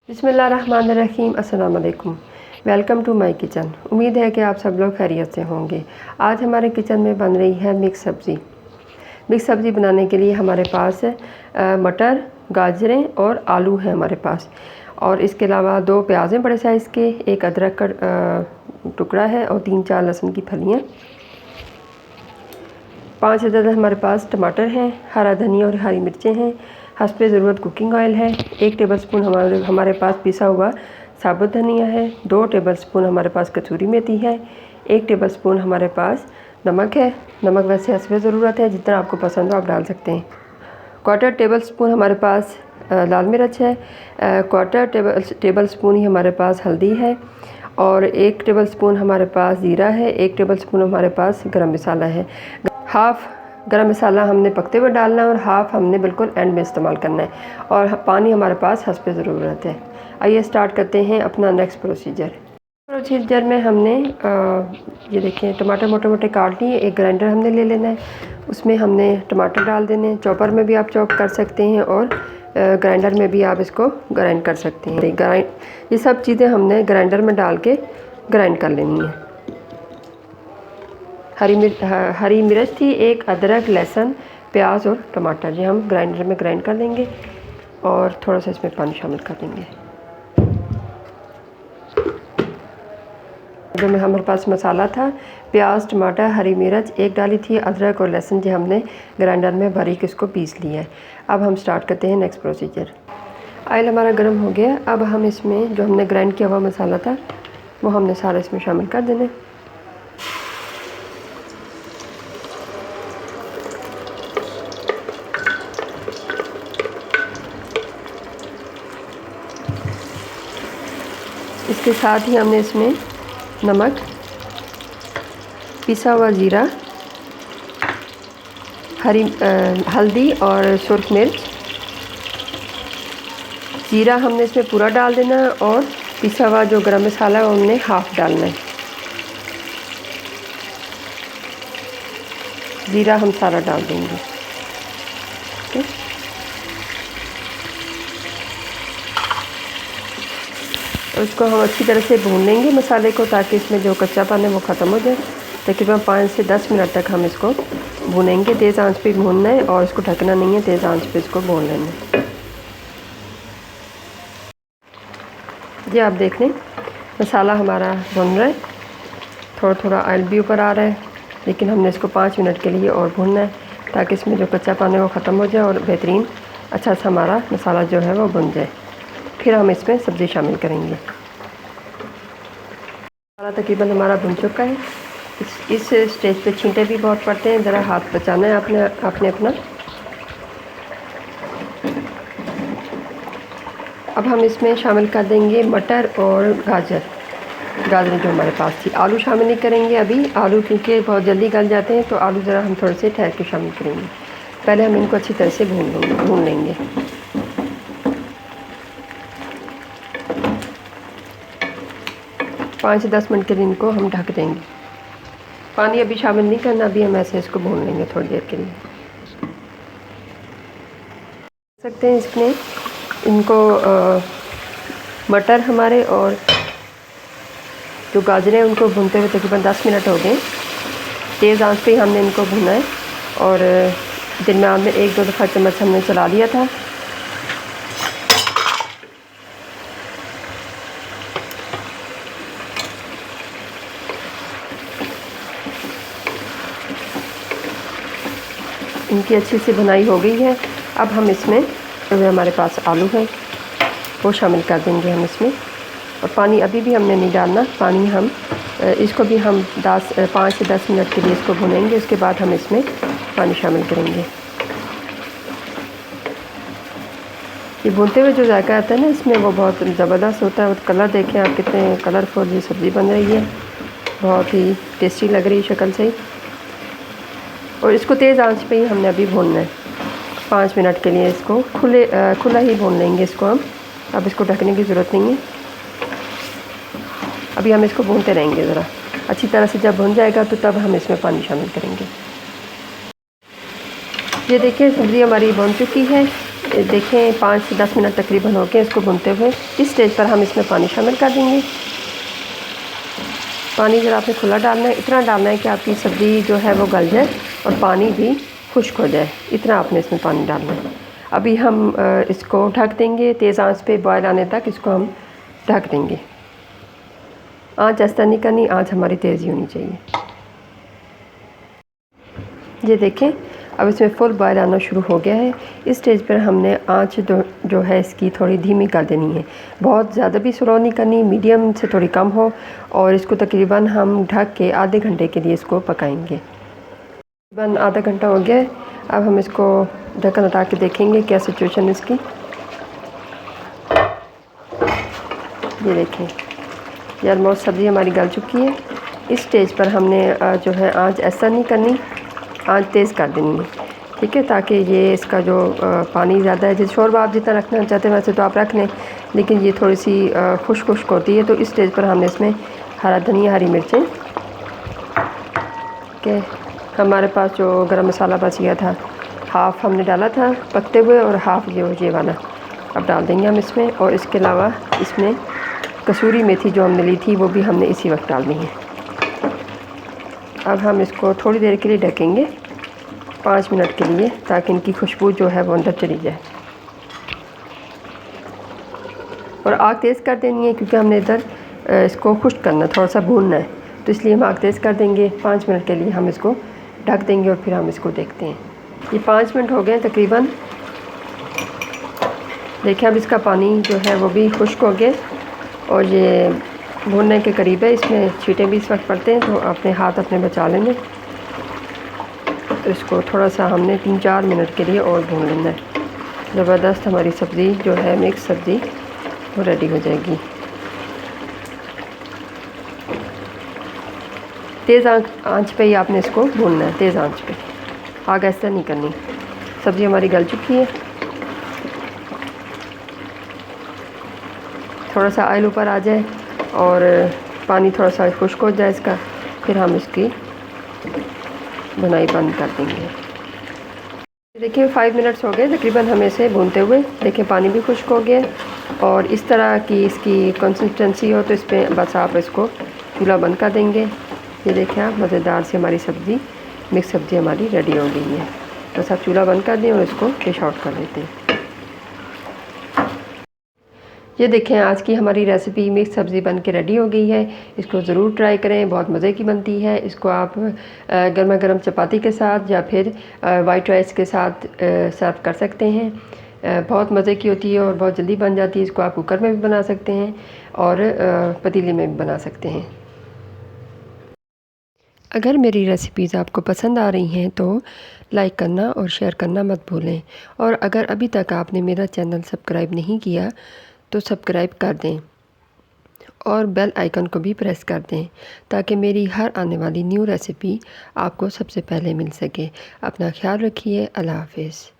बिस्मिल्लाहिर्रहमानिर्रहीम। अस्सलाम वालेकुम। Welcome to my kitchen. उम्मीद है कि आप सब लोग खैरियत से होंगे। आज हमारे किचन में बन रही है मिक्स सब्ज़ी। मिक्स सब्ज़ी बनाने के लिए हमारे पास मटर, गाजरें और आलू है हमारे पास, और इसके अलावा 2 प्याज हैं बड़े साइज़ के, एक अदरक का टुकड़ा है और 3-4 लहसुन की फलियाँ, 5 अदद हमारे पास टमाटर हैं, हरा धनिया और हरी मिर्चें हैं, हस्बे ज़रूरत कुकिंग ऑयल है, 1 टेबलस्पून हमारे पास पिसा हुआ साबुत धनिया है, 2 टेबलस्पून हमारे पास कसूरी मेथी है, 1 टेबलस्पून हमारे पास नमक है। नमक वैसे हस्बे ज़रूरत है, जितना आपको पसंद हो आप डाल सकते हैं। 1/4 टेबलस्पून हमारे पास लाल मिर्च है, 1/4 टेबलस्पून ही हमारे पास हल्दी है, और 1 टेबलस्पून हमारे पास ज़ीरा है, 1 टेबलस्पून हमारे पास गरम मसाला है। हाफ़ गरम मसाला हमने पकते हुए डालना है और हाफ़ हमने बिल्कुल एंड में इस्तेमाल करना है, और पानी हमारे पास हस्बे ज़रूरत है। आइए स्टार्ट करते हैं अपना नेक्स्ट प्रोसीजर में हमने ये देखें टमाटर मोटे मोटे काट लिए। एक ग्राइंडर हमने ले लेना है, उसमें हमने टमाटर डाल देने हैं। चॉपर में भी आप चॉप कर सकते हैं और ग्राइंडर में भी आप इसको ग्राइंड कर सकते हैं। ये सब चीज़ें हमने ग्राइंडर में डाल के ग्राइंड कर लेनी है। हरी मिर्च थी, 1 अदरक, लहसुन, प्याज और टमाटर, ये हम ग्राइंडर में ग्राइंड कर लेंगे और थोड़ा सा इसमें पानी शामिल कर देंगे। जो में हमारे पास मसाला था, प्याज, टमाटर, हरी मिर्च 1 डाली थी, अदरक और लहसुन जो हमने ग्राइंडर में बारीक इसको पीस लिया है। अब हम स्टार्ट करते हैं नेक्स्ट प्रोसीजर। ऑयल हमारा गर्म हो गया। अब हम इसमें जो हमने ग्राइंड किया हुआ मसाला था वो हमने सारा इसमें शामिल कर देना। इसके साथ ही हमने इसमें नमक, पिसा हुआ ज़ीरा, हल्दी और सुर्ख मिर्च। ज़ीरा हमने इसमें पूरा डाल देना है और पिसा हुआ जो गरम मसाला है वो हमने हाफ़ डालना है। ज़ीरा हम सारा डाल देंगे। और इसको हम अच्छी तरह से भून लेंगे मसाले को, ताकि इसमें जो कच्चापन है वो ख़त्म हो जाए। तकरीबन 5 से 10 मिनट तक हम इसको भूनेंगे। तेज़ आंच पे भूनना है और इसको ढकना नहीं है, तेज़ आंच पे इसको भून लेना है। ये आप देख लें मसाला हमारा भुन रहा है, थोड़ा थोड़ा ऑयल भी ऊपर आ रहा है, लेकिन हमने इसको 5 मिनट के लिए और भूनना है, ताकि इसमें जो कच्चापन है वो ख़त्म हो जाए और बेहतरीन अच्छा सा हमारा मसाला जो है वो भुन जाए। फिर हम इसमें सब्ज़ी शामिल करेंगे। मसाला तकरीबन हमारा भुन चुका है। इस स्टेज पे छींटे भी बहुत पड़ते हैं, ज़रा हाथ बचाना है आपने अपना। अब हम इसमें शामिल कर देंगे मटर और गाजरें जो हमारे पास थी। आलू शामिल नहीं करेंगे अभी, आलू क्योंकि बहुत जल्दी गल जाते हैं, तो आलू ज़रा हम थोड़े से ठहर के शामिल करेंगे। पहले हम इनको अच्छी तरह से भून लेंगे। पाँच से 10 मिनट के लिए इनको हम ढक देंगे। पानी अभी शामिल नहीं करना, अभी हम ऐसे इसको भून लेंगे थोड़ी देर के लिए। देख सकते हैं इसमें इनको मटर हमारे और जो गाजरें उनको भूनते हुए तकरीबन 10 मिनट हो गए। तेज़ आंच पे हमने इनको भुना है और दरमियान में 1-2 दफ़ा चम्मच हमने चला लिया था। इनकी अच्छी सी भुनाई हो गई है। अब हम इसमें जो हमारे पास आलू है वो शामिल कर देंगे हम इसमें, और पानी अभी भी हमने नहीं डालना। पानी हम इसको भी हम 5 से 10 मिनट के लिए इसको भुनेंगे, उसके बाद हम इसमें पानी शामिल करेंगे। ये भूनते हुए जो जायका आता है ना इसमें, वो बहुत ज़बरदस्त होता है। और कलर देखें आप, कितने कलरफुल ये सब्ज़ी बन रही है, बहुत ही टेस्टी लग रही है शक्ल से ही। और इसको तेज़ आंच पे ही हमने अभी भूनना है 5 मिनट के लिए। इसको खुला ही भून लेंगे इसको हम, अब इसको ढकने की ज़रूरत नहीं है। अभी हम इसको भूनते रहेंगे ज़रा अच्छी तरह से। जब भुन जाएगा तो तब हम इसमें पानी शामिल करेंगे। ये देखिए सब्ज़ी हमारी बन चुकी है। देखें 5 से 10 मिनट तकरीबन हो गए इसको भूनते हुए। इस स्टेज पर हम इसमें पानी शामिल कर देंगे। पानी ज़रा आपने खुला डालना है, इतना डालना है कि आपकी सब्ज़ी जो है वो गल जाए और पानी भी खुश्क हो जाए, इतना आपने इसमें पानी डालना है। अभी हम इसको ढक देंगे, तेज़ आंच पे बॉयल आने तक इसको हम ढक देंगे। आंच ऐसा नहीं करनी, आंच हमारी तेज़ी होनी चाहिए। ये देखें अब इसमें फुल बॉयल आना शुरू हो गया है। इस स्टेज पर हमने आंच जो है इसकी थोड़ी धीमी कर देनी है, बहुत ज़्यादा भी स्लो नहीं करनी, मीडियम से थोड़ी कम हो। और इसको तकरीबन हम ढक के आधे घंटे के लिए इसको पकाएंगे। तकरीबन आधा घंटा हो गया है। अब हम इसको ढक्कन हटा के देखेंगे क्या सिचुएशन इसकी। ये देखें ये ऑलमोस्ट सब्ज़ी हमारी गल चुकी है। इस स्टेज पर हमने जो है आंच ऐसा नहीं करनी, आंच तेज़ कर देनी है, ठीक है, ताकि ये इसका जो पानी ज़्यादा है, जैसे शोरबा आप जितना रखना चाहते हैं वैसे तो आप रख लें, लेकिन ये थोड़ी सी खुश्क खुश्क होती है। तो इस स्टेज पर हमने इसमें हरा धनिया, हरी मिर्चें के हमारे पास जो गरम मसाला बच गया था, हाफ़ हमने डाला था पकते हुए और हाफ़ ये वाला अब डाल देंगे हम इसमें। और इसके अलावा इसमें कसूरी मेथी जो हमने ली थी वो भी हमने इसी वक्त डालनी है। अब हम इसको थोड़ी देर के लिए ढकेंगे, 5 मिनट के लिए, ताकि इनकी खुशबू जो है वो अंदर चली जाए। और आग तेज़ कर देनी है क्योंकि हमने इधर इसको खुश्क करना, थोड़ा सा भूनना है, तो इसलिए हम आग तेज़ कर देंगे। 5 मिनट के लिए हम इसको ढक देंगे और फिर हम इसको देखते हैं। ये 5 मिनट हो गए तकरीबन। देखिए अब इसका पानी जो है वो भी खुश्क हो गया और ये भूनने के करीब है। इसमें छींटे भी इस वक्त पड़ते हैं, तो अपने हाथ अपने बचा लेंगे। तो इसको थोड़ा सा हमने 3-4 मिनट के लिए और भून लेना है। ज़बरदस्त हमारी सब्ज़ी जो है मिक्स सब्ज़ी वो रेडी हो जाएगी। तेज़ आंच पे ही आपने इसको भूनना है, तेज़ आंच पे, आग ऐसा नहीं करनी। सब्ज़ी हमारी गल चुकी है, थोड़ा सा ऑयल ऊपर आ जाए और पानी थोड़ा सा खुश्क हो जाए इसका, फिर हम इसकी भुनाई बंद कर देंगे। देखिए 5 मिनट्स हो गए तकरीबन हमें इसे भूनते हुए। देखिए पानी भी खुश्क हो गया और इस तरह की इसकी कंसिस्टेंसी हो तो इस पर बस आप इसको चूल्हा बंद कर देंगे। ये देखें आप मज़ेदार से हमारी सब्ज़ी मिक्स सब्ज़ी हमारी रेडी हो गई है। बस आप चूल्हा बंद कर दें और इसको डिश आउट कर देते हैं। ये देखें आज की हमारी रेसिपी मिक्स सब्ज़ी बन के रेडी हो गई है। इसको ज़रूर ट्राई करें, बहुत मज़े की बनती है। इसको आप गर्मा गर्म चपाती के साथ या फिर वाइट राइस के साथ सर्व कर सकते हैं। बहुत मज़े की होती है और बहुत जल्दी बन जाती है। इसको आप कुकर में भी बना सकते हैं और पतीले में भी बना सकते हैं। अगर मेरी रेसिपीज़ आपको पसंद आ रही हैं तो लाइक करना और शेयर करना मत भूलें। और अगर अभी तक आपने मेरा चैनल सब्सक्राइब नहीं किया तो सब्सक्राइब कर दें और बेल आइकन को भी प्रेस कर दें ताकि मेरी हर आने वाली न्यू रेसिपी आपको सबसे पहले मिल सके। अपना ख्याल रखिए। अल्लाह हाफ़िज़।